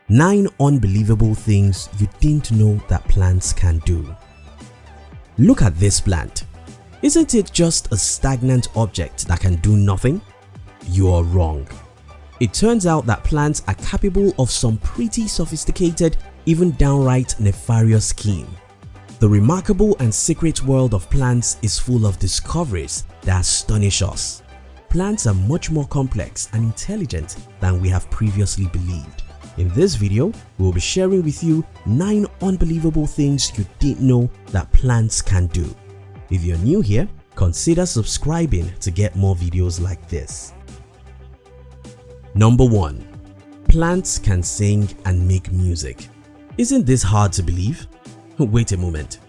9 unbelievable things you didn't know that plants can do. Look at this plant. Isn't it just a stagnant object that can do nothing? You are wrong. It turns out that plants are capable of some pretty sophisticated, even downright nefarious scheme. The remarkable and secret world of plants is full of discoveries that astonish us. Plants are much more complex and intelligent than we have previously believed. In this video, we will be sharing with you 9 unbelievable things you didn't know that plants can do. If you're new here, consider subscribing to get more videos like this. Number 1. Plants can sing and make music. Isn't this hard to believe? Wait a moment.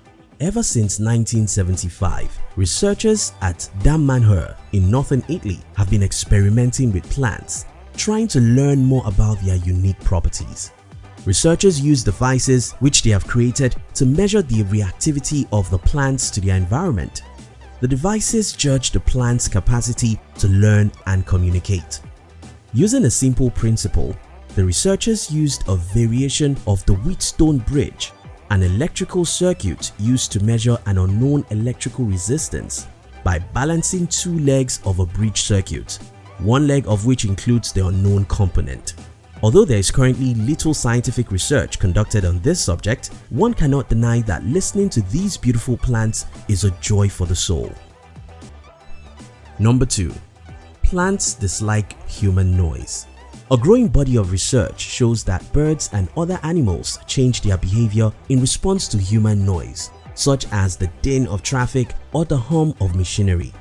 Ever since 1975, researchers at Damanhur in northern Italy have been experimenting with plants, trying to learn more about their unique properties. Researchers use devices which they have created to measure the reactivity of the plants to their environment. The devices judge the plant's capacity to learn and communicate. Using a simple principle, the researchers used a variation of the Wheatstone bridge, an electrical circuit used to measure an unknown electrical resistance, by balancing 2 legs of a bridge circuit, one leg of which includes the unknown component. Although there is currently little scientific research conducted on this subject, one cannot deny that listening to these beautiful plants is a joy for the soul. Number 2. Plants dislike human noise. A growing body of research shows that birds and other animals change their behavior in response to human noise, such as the din of traffic or the hum of machinery.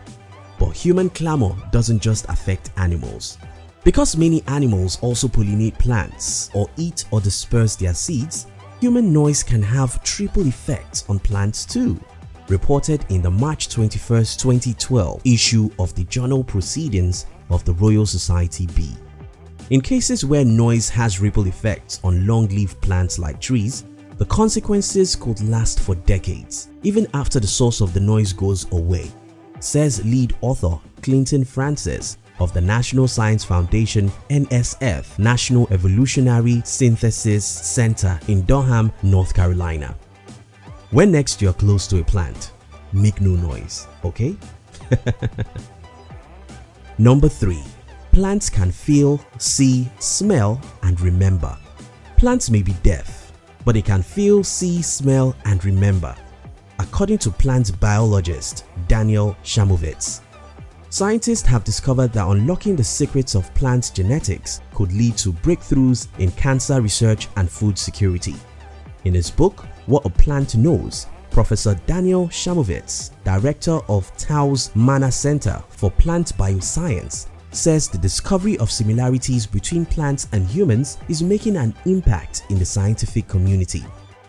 But human clamor doesn't just affect animals. Because many animals also pollinate plants or eat or disperse their seeds, human noise can have triple effects on plants too. Reported in the March 21, 2012 issue of the Journal Proceedings of the Royal Society B. In cases where noise has ripple effects on long-lived plants like trees, the consequences could last for decades, even after the source of the noise goes away, says lead author Clinton Francis of the National Science Foundation NSF National Evolutionary Synthesis Center in Durham, North Carolina. When next you're close to a plant, make no noise, okay? Number 3. Plants can feel, see, smell, and remember. Plants may be deaf, but they can feel, see, smell, and remember, according to plant biologist Daniel Shamovitz. Scientists have discovered that unlocking the secrets of plant genetics could lead to breakthroughs in cancer research and food security. In his book, What a Plant Knows, Professor Daniel Shamovitz, director of Tao's Mana Center for Plant Bioscience, says the discovery of similarities between plants and humans is making an impact in the scientific community.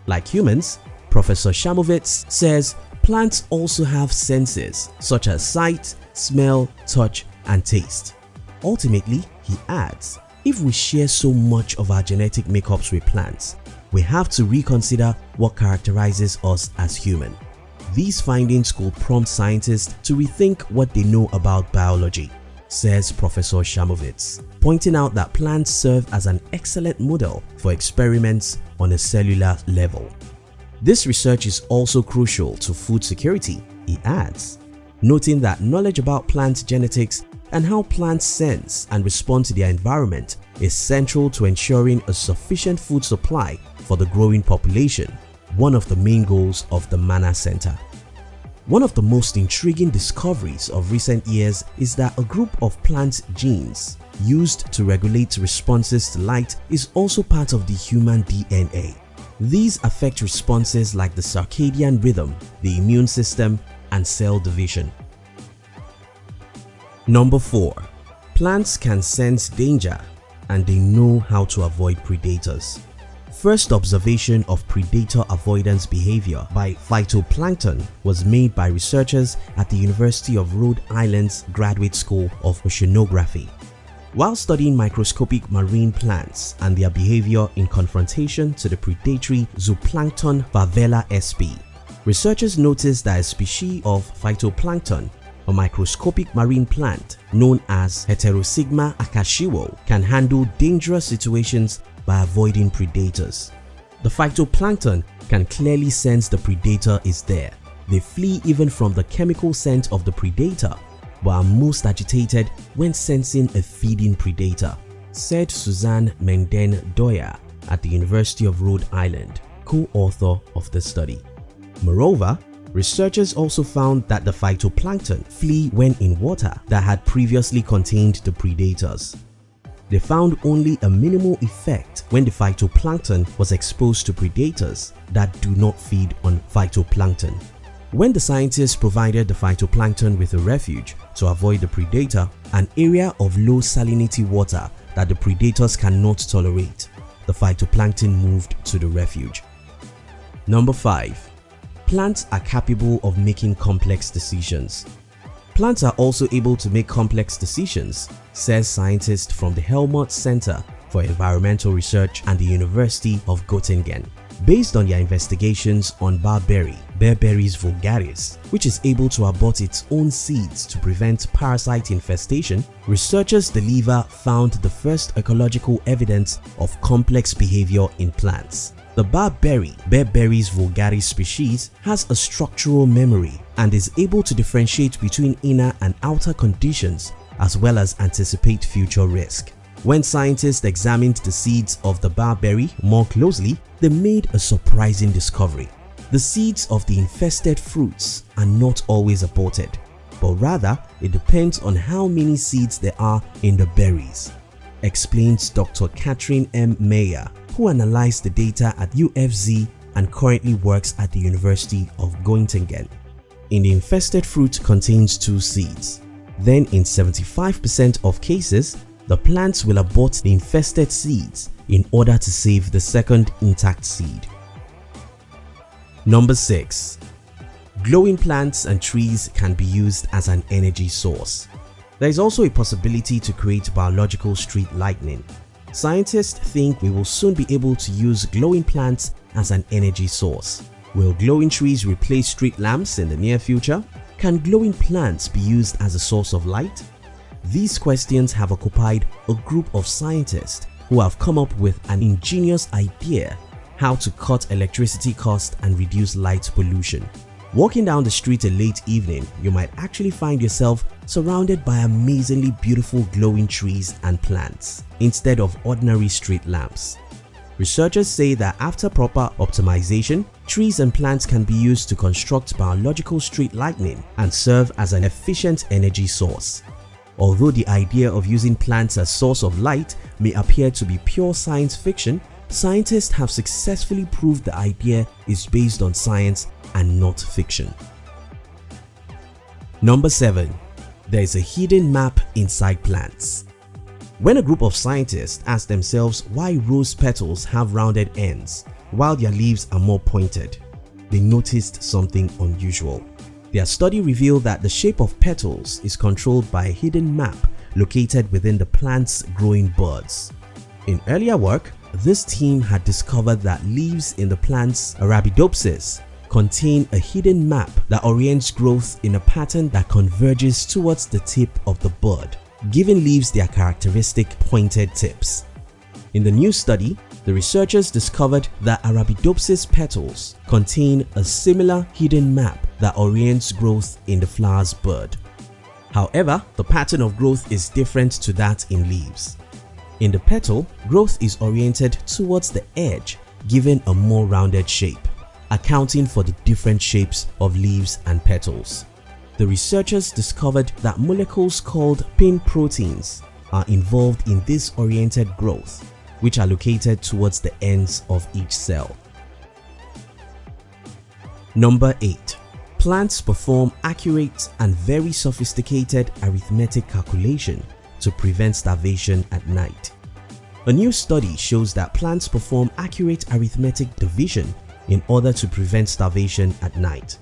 Like humans, Professor Shamovitz says plants also have senses such as sight, smell, touch, and taste. Ultimately, he adds, if we share so much of our genetic makeups with plants, we have to reconsider what characterizes us as human. These findings could prompt scientists to rethink what they know about biology, says Professor Shamovitz, pointing out that plants serve as an excellent model for experiments on a cellular level. This research is also crucial to food security, he adds, noting that knowledge about plant genetics and how plants sense and respond to their environment is central to ensuring a sufficient food supply for the growing population, one of the main goals of the Mana Center. One of the most intriguing discoveries of recent years is that a group of plant genes used to regulate responses to light is also part of the human DNA. These affect responses like the circadian rhythm, the immune system, and cell division. Number 4. Plants can sense danger and they know how to avoid predators. First observation of predator avoidance behavior by phytoplankton was made by researchers at the University of Rhode Island's Graduate School of Oceanography. While studying microscopic marine plants and their behavior in confrontation to the predatory zooplankton Favela sp, researchers noticed that a species of phytoplankton A microscopic marine plant known as Heterosigma akashiwo can handle dangerous situations by avoiding predators. The phytoplankton can clearly sense the predator is there. They flee even from the chemical scent of the predator, but are most agitated when sensing a feeding predator, said Suzanne Menden-Doyer at the University of Rhode Island, co-author of the study. Moreover, researchers also found that the phytoplankton flee when in water that had previously contained the predators. They found only a minimal effect when the phytoplankton was exposed to predators that do not feed on phytoplankton. When the scientists provided the phytoplankton with a refuge to avoid the predator, an area of low salinity water that the predators cannot tolerate, the phytoplankton moved to the refuge. Number 5. Plants are capable of making complex decisions. Plants are also able to make complex decisions, says scientist from the HELMHOLTZ Center for Environmental Research and the University of Göttingen. Based on their investigations on barberry, Berberis vulgaris, which is able to abort its own seeds to prevent parasite infestation, researchers Deliver found the first ecological evidence of complex behavior in plants. The barberry, Berberis vulgaris species, has a structural memory and is able to differentiate between inner and outer conditions as well as anticipate future risk. When scientists examined the seeds of the barberry more closely, they made a surprising discovery. The seeds of the infested fruits are not always aborted, but rather it depends on how many seeds there are in the berries, explains Dr. Catherine M. Meyer, who analyzed the data at UFZ and currently works at the University of Göttingen. In the infested fruit contains 2 seeds. Then in 75% of cases, the plants will abort the infested seeds in order to save the second intact seed. Number 6. Glowing plants and trees can be used as an energy source. There is also a possibility to create biological street lightning. Scientists think we will soon be able to use glowing plants as an energy source. Will glowing trees replace street lamps in the near future? Can glowing plants be used as a source of light? These questions have occupied a group of scientists who have come up with an ingenious idea how to cut electricity costs and reduce light pollution. Walking down the street a late evening, you might actually find yourself surrounded by amazingly beautiful glowing trees and plants instead of ordinary street lamps. Researchers say that after proper optimization, trees and plants can be used to construct biological street lightning and serve as an efficient energy source. Although the idea of using plants as source of light may appear to be pure science fiction, scientists have successfully proved the idea is based on science and not fiction. Number 7. There is a hidden map inside plants. When a group of scientists asked themselves why rose petals have rounded ends while their leaves are more pointed, they noticed something unusual. Their study revealed that the shape of petals is controlled by a hidden map located within the plant's growing buds. In earlier work, this team had discovered that leaves in the plant's Arabidopsis contain a hidden map that orients growth in a pattern that converges towards the tip of the bud, giving leaves their characteristic pointed tips. In the new study, the researchers discovered that Arabidopsis petals contain a similar hidden map that orients growth in the flower's bud. However, the pattern of growth is different to that in leaves. In the petal, growth is oriented towards the edge, giving a more rounded shape, accounting for the different shapes of leaves and petals. The researchers discovered that molecules called pin proteins are involved in this oriented growth, which are located towards the ends of each cell. Number 8. Plants perform accurate and very sophisticated arithmetic calculation to prevent starvation at night. A new study shows that plants perform accurate arithmetic division in order to prevent starvation at night.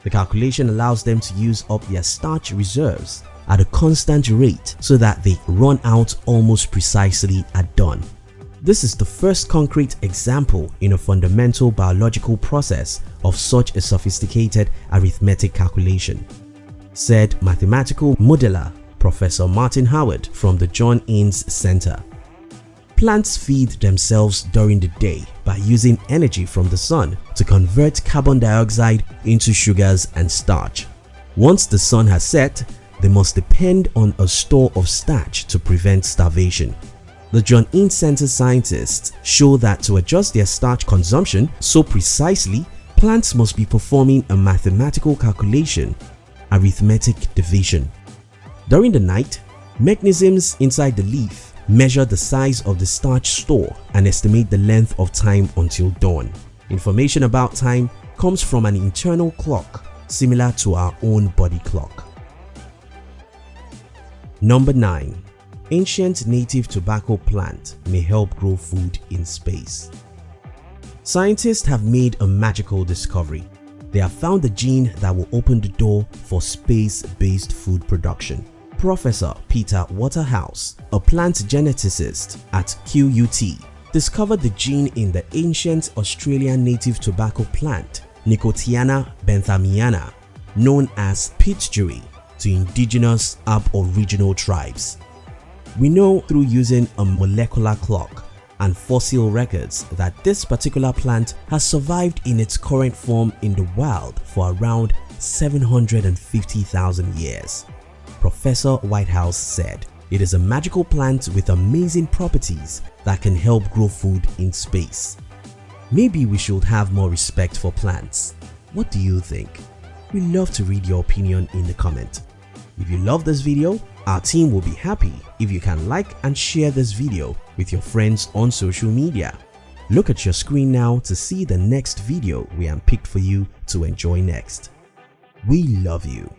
The calculation allows them to use up their starch reserves at a constant rate so that they run out almost precisely at dawn. This is the first concrete example in a fundamental biological process of such a sophisticated arithmetic calculation. said mathematical modeler Professor Martin Howard from the John Innes Center. Plants feed themselves during the day by using energy from the sun to convert carbon dioxide into sugars and starch. Once the sun has set, they must depend on a store of starch to prevent starvation. The John Innes Center scientists show that to adjust their starch consumption so precisely, plants must be performing a mathematical calculation, arithmetic division. During the night, mechanisms inside the leaf measure the size of the starch store and estimate the length of time until dawn. Information about time comes from an internal clock similar to our own body clock. Number 9. Ancient native tobacco plant may help grow food in space. Scientists have made a magical discovery. They have found the gene that will open the door for space-based food production. Professor Peter Waterhouse, a plant geneticist at QUT, discovered the gene in the ancient Australian native tobacco plant Nicotiana benthamiana, known as pitchgerry to indigenous Aboriginal tribes. We know through using a molecular clock and fossil records that this particular plant has survived in its current form in the wild for around 750,000 years. Professor Whitehouse said, "It is a magical plant with amazing properties that can help grow food in space." Maybe we should have more respect for plants. What do you think? We'd love to read your opinion in the comment. If you love this video, our team will be happy if you can like and share this video with your friends on social media. Look at your screen now to see the next video we have picked for you to enjoy next. We love you.